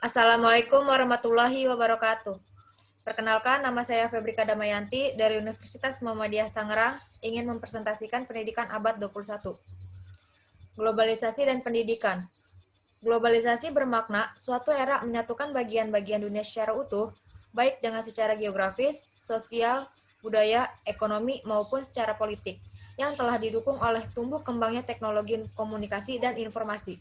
Assalamualaikum warahmatullahi wabarakatuh. Perkenalkan, nama saya Febrika Damayanti dari Universitas Muhammadiyah Tangerang, ingin mempresentasikan pendidikan abad 21. Globalisasi dan pendidikan. Globalisasi bermakna suatu era menyatukan bagian-bagian dunia secara utuh, baik dengan secara geografis, sosial, budaya, ekonomi, maupun secara politik, yang telah didukung oleh tumbuh kembangnya teknologi komunikasi dan informasi.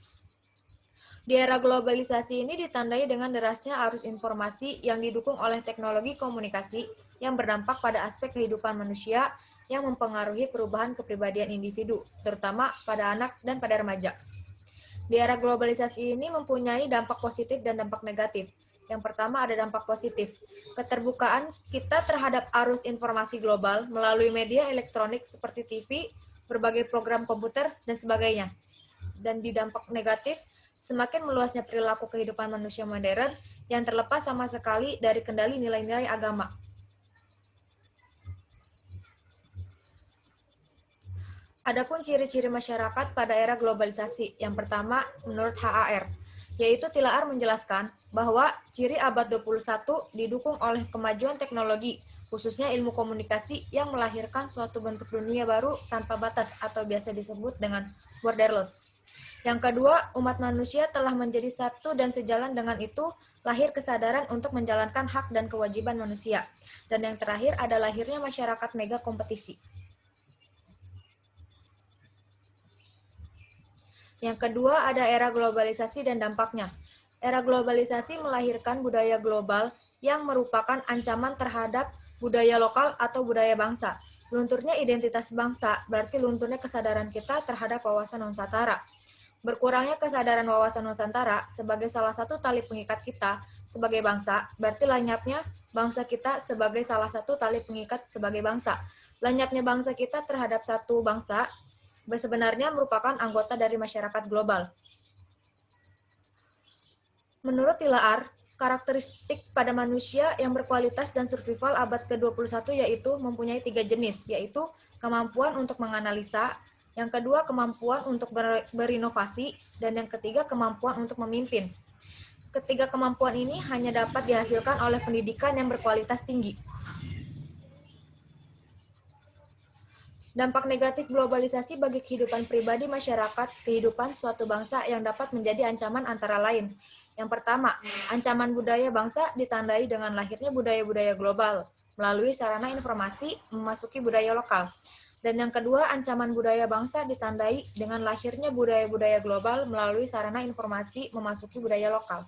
Di era globalisasi ini ditandai dengan derasnya arus informasi yang didukung oleh teknologi komunikasi yang berdampak pada aspek kehidupan manusia yang mempengaruhi perubahan kepribadian individu, terutama pada anak dan pada remaja. Di era globalisasi ini mempunyai dampak positif dan dampak negatif. Yang pertama ada dampak positif, keterbukaan kita terhadap arus informasi global melalui media elektronik seperti TV, berbagai program komputer, dan sebagainya. Dan di dampak negatif, semakin meluasnya perilaku kehidupan manusia modern yang terlepas sama sekali dari kendali nilai-nilai agama. Adapun ciri-ciri masyarakat pada era globalisasi, yang pertama menurut HAR, yaitu Tilaar menjelaskan bahwa ciri abad 21 didukung oleh kemajuan teknologi, khususnya ilmu komunikasi yang melahirkan suatu bentuk dunia baru tanpa batas atau biasa disebut dengan borderless. Yang kedua, umat manusia telah menjadi satu dan sejalan dengan itu, lahir kesadaran untuk menjalankan hak dan kewajiban manusia. Dan yang terakhir ada lahirnya masyarakat mega kompetisi. Yang kedua ada era globalisasi dan dampaknya. Era globalisasi melahirkan budaya global yang merupakan ancaman terhadap budaya lokal atau budaya bangsa. Lunturnya identitas bangsa berarti lunturnya kesadaran kita terhadap wawasan Nusantara. Berkurangnya kesadaran wawasan Nusantara sebagai salah satu tali pengikat kita sebagai bangsa, berarti lenyapnya bangsa kita sebagai salah satu tali pengikat sebagai bangsa. Lenyapnya bangsa kita terhadap satu bangsa sebenarnya merupakan anggota dari masyarakat global. Menurut Tilaar, karakteristik pada manusia yang berkualitas dan survival abad ke-21 yaitu mempunyai 3 jenis, yaitu kemampuan untuk menganalisa, yang kedua kemampuan untuk berinovasi, dan yang ketiga kemampuan untuk memimpin. Ketiga kemampuan ini hanya dapat dihasilkan oleh pendidikan yang berkualitas tinggi. Dampak negatif globalisasi bagi kehidupan pribadi masyarakat, kehidupan suatu bangsa yang dapat menjadi ancaman antara lain. Yang pertama, ancaman budaya bangsa ditandai dengan lahirnya budaya-budaya global melalui sarana informasi memasuki budaya lokal. Dan yang kedua, ancaman budaya bangsa ditandai dengan lahirnya budaya-budaya global melalui sarana informasi memasuki budaya lokal.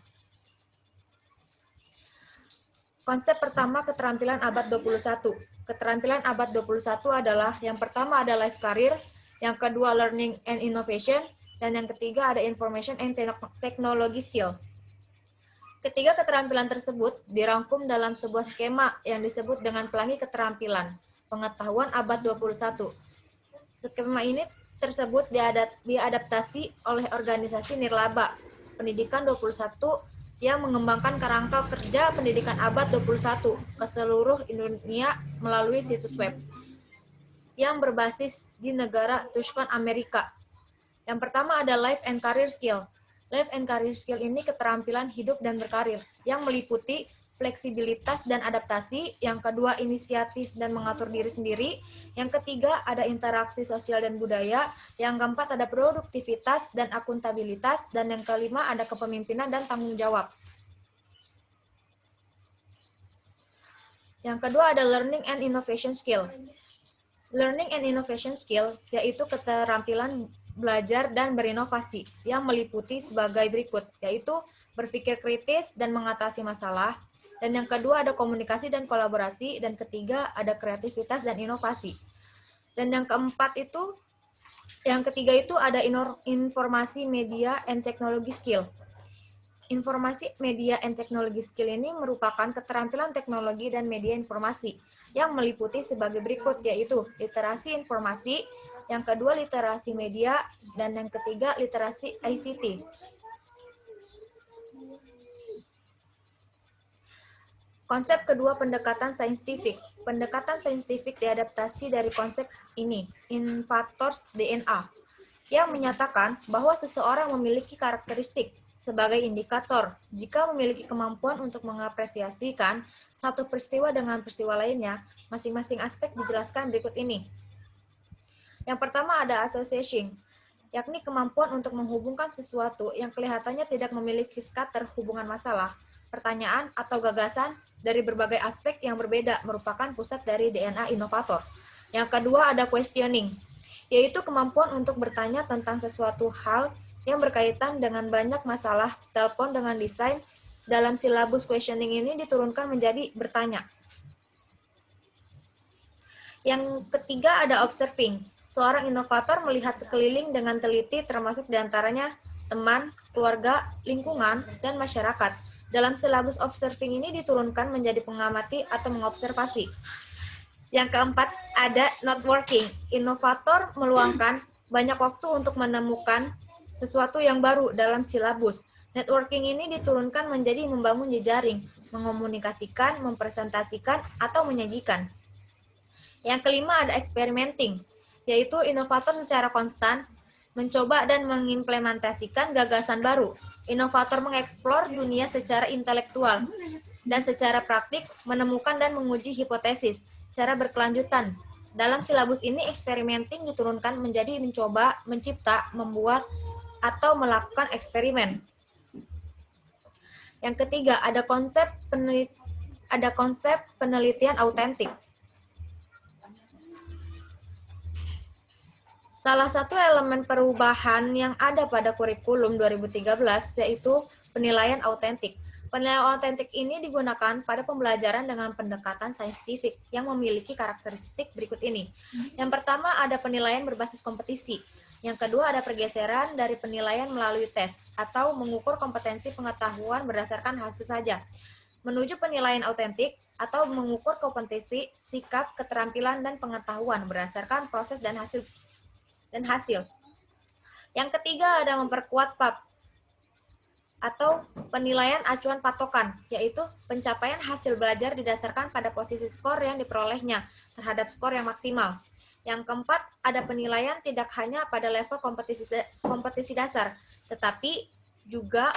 Konsep pertama keterampilan abad 21. Keterampilan abad 21 adalah yang pertama ada life career, yang kedua learning and innovation, dan yang ketiga ada information and technology skill. Ketiga keterampilan tersebut dirangkum dalam sebuah skema yang disebut dengan pelangi keterampilan pengetahuan abad 21. Skema ini tersebut diadaptasi oleh organisasi nirlaba pendidikan 21 yang mengembangkan kerangka kerja pendidikan abad 21 ke seluruh dunia melalui situs web yang berbasis di negara Tucson, Amerika. Yang pertama ada life and career skill. Life and career skill ini keterampilan hidup dan berkarir yang meliputi fleksibilitas dan adaptasi, yang kedua inisiatif dan mengatur diri sendiri, yang ketiga ada interaksi sosial dan budaya, yang keempat ada produktivitas dan akuntabilitas, dan yang kelima ada kepemimpinan dan tanggung jawab. Yang kedua ada learning and innovation skill. Learning and innovation skill yaitu keterampilan belajar dan berinovasi yang meliputi sebagai berikut, yaitu berpikir kritis dan mengatasi masalah, dan yang kedua ada komunikasi dan kolaborasi, dan ketiga ada kreativitas dan inovasi. Dan yang ketiga itu ada informasi media and technology skill. Informasi media and technology skill ini merupakan keterampilan teknologi dan media informasi yang meliputi sebagai berikut, yaitu literasi informasi, yang kedua literasi media, dan yang ketiga literasi ICT. Konsep kedua pendekatan saintifik. Pendekatan saintifik diadaptasi dari konsep ini, Innovators DNA, yang menyatakan bahwa seseorang memiliki karakteristik sebagai indikator. Jika memiliki kemampuan untuk mengapresiasikan satu peristiwa dengan peristiwa lainnya, masing-masing aspek dijelaskan berikut ini. Yang pertama ada association, yakni kemampuan untuk menghubungkan sesuatu yang kelihatannya tidak memiliki scatter hubungan masalah, pertanyaan, atau gagasan dari berbagai aspek yang berbeda merupakan pusat dari DNA inovator. Yang kedua ada questioning, yaitu kemampuan untuk bertanya tentang sesuatu hal yang berkaitan dengan banyak masalah telepon dengan desain. Dalam silabus questioning ini diturunkan menjadi bertanya. Yang ketiga ada observing. Seorang inovator melihat sekeliling dengan teliti termasuk diantaranya teman, keluarga, lingkungan, dan masyarakat. Dalam silabus observing ini diturunkan menjadi mengamati atau mengobservasi. Yang keempat ada networking. Inovator meluangkan banyak waktu untuk menemukan sesuatu yang baru dalam silabus. Networking ini diturunkan menjadi membangun jejaring, mengomunikasikan, mempresentasikan, atau menyajikan. Yang kelima ada experimenting, yaitu inovator secara konstan mencoba dan mengimplementasikan gagasan baru. Inovator mengeksplor dunia secara intelektual dan secara praktik menemukan dan menguji hipotesis secara berkelanjutan. Dalam silabus ini, experimenting diturunkan menjadi mencoba, mencipta, membuat, atau melakukan eksperimen. Yang ketiga, ada konsep penelitian autentik. Salah satu elemen perubahan yang ada pada kurikulum 2013 yaitu penilaian autentik. Penilaian autentik ini digunakan pada pembelajaran dengan pendekatan saintifik yang memiliki karakteristik berikut ini. Yang pertama ada penilaian berbasis kompetisi. Yang kedua ada pergeseran dari penilaian melalui tes atau mengukur kompetensi pengetahuan berdasarkan hasil saja, menuju penilaian autentik atau mengukur kompetensi, sikap, keterampilan, dan pengetahuan berdasarkan proses dan hasil. Yang ketiga ada memperkuat PAP atau penilaian acuan patokan, yaitu pencapaian hasil belajar didasarkan pada posisi skor yang diperolehnya terhadap skor yang maksimal. Yang keempat, ada penilaian tidak hanya pada level kompetisi dasar, tetapi juga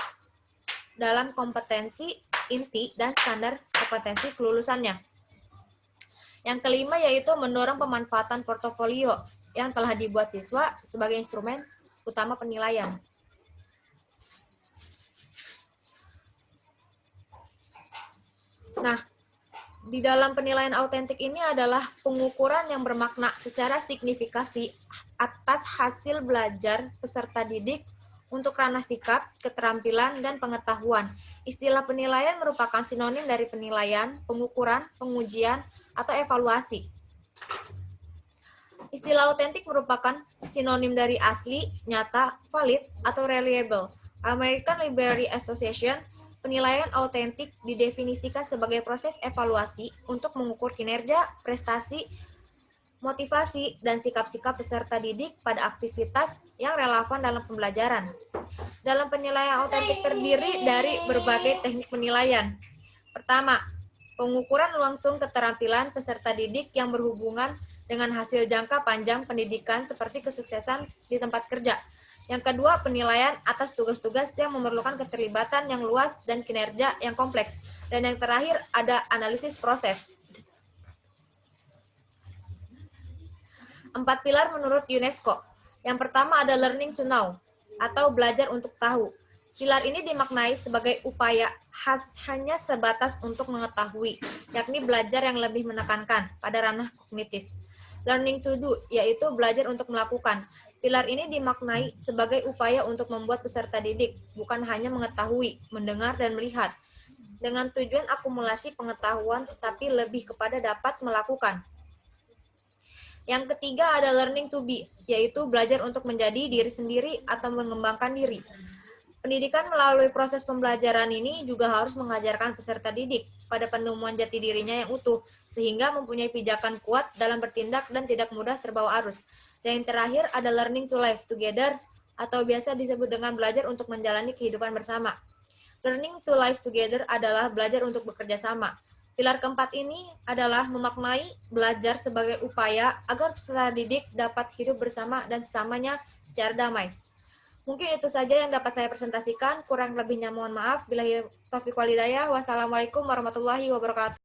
dalam kompetensi inti dan standar kompetensi kelulusannya. Yang kelima yaitu mendorong pemanfaatan portofolio yang telah dibuat siswa sebagai instrumen utama penilaian. Nah, di dalam penilaian autentik ini adalah pengukuran yang bermakna secara signifikasi atas hasil belajar peserta didik untuk ranah sikap, keterampilan, dan pengetahuan. Istilah penilaian merupakan sinonim dari penilaian, pengukuran, pengujian, atau evaluasi. Istilah autentik merupakan sinonim dari asli, nyata, valid, atau reliable. American Library Association, penilaian autentik didefinisikan sebagai proses evaluasi untuk mengukur kinerja, prestasi, motivasi, dan sikap-sikap peserta didik pada aktivitas yang relevan dalam pembelajaran. Dalam penilaian autentik terdiri dari berbagai teknik penilaian. Pertama, pengukuran langsung keterampilan peserta didik yang berhubungan dengan hasil jangka panjang pendidikan seperti kesuksesan di tempat kerja. Yang kedua, penilaian atas tugas-tugas yang memerlukan keterlibatan yang luas dan kinerja yang kompleks. Dan yang terakhir, ada analisis proses. 4 pilar menurut UNESCO. Yang pertama ada learning to know, atau belajar untuk tahu. Pilar ini dimaknai sebagai upaya hanya sebatas untuk mengetahui, yakni belajar yang lebih menekankan pada ranah kognitif. Learning to do, yaitu belajar untuk melakukan. Pilar ini dimaknai sebagai upaya untuk membuat peserta didik, bukan hanya mengetahui, mendengar, dan melihat, dengan tujuan akumulasi pengetahuan, tetapi lebih kepada dapat melakukan. Yang ketiga ada learning to be, yaitu belajar untuk menjadi diri sendiri atau mengembangkan diri. Pendidikan melalui proses pembelajaran ini juga harus mengajarkan peserta didik pada penemuan jati dirinya yang utuh, sehingga mempunyai pijakan kuat dalam bertindak dan tidak mudah terbawa arus. Dan yang terakhir ada learning to live together, atau biasa disebut dengan belajar untuk menjalani kehidupan bersama. Learning to live together adalah belajar untuk bekerja sama. Pilar keempat ini adalah memaknai belajar sebagai upaya agar peserta didik dapat hidup bersama dan sesamanya secara damai. Mungkin itu saja yang dapat saya presentasikan. Kurang lebihnya mohon maaf. Billahi taufiq wal hidayah. Wassalamualaikum warahmatullahi wabarakatuh.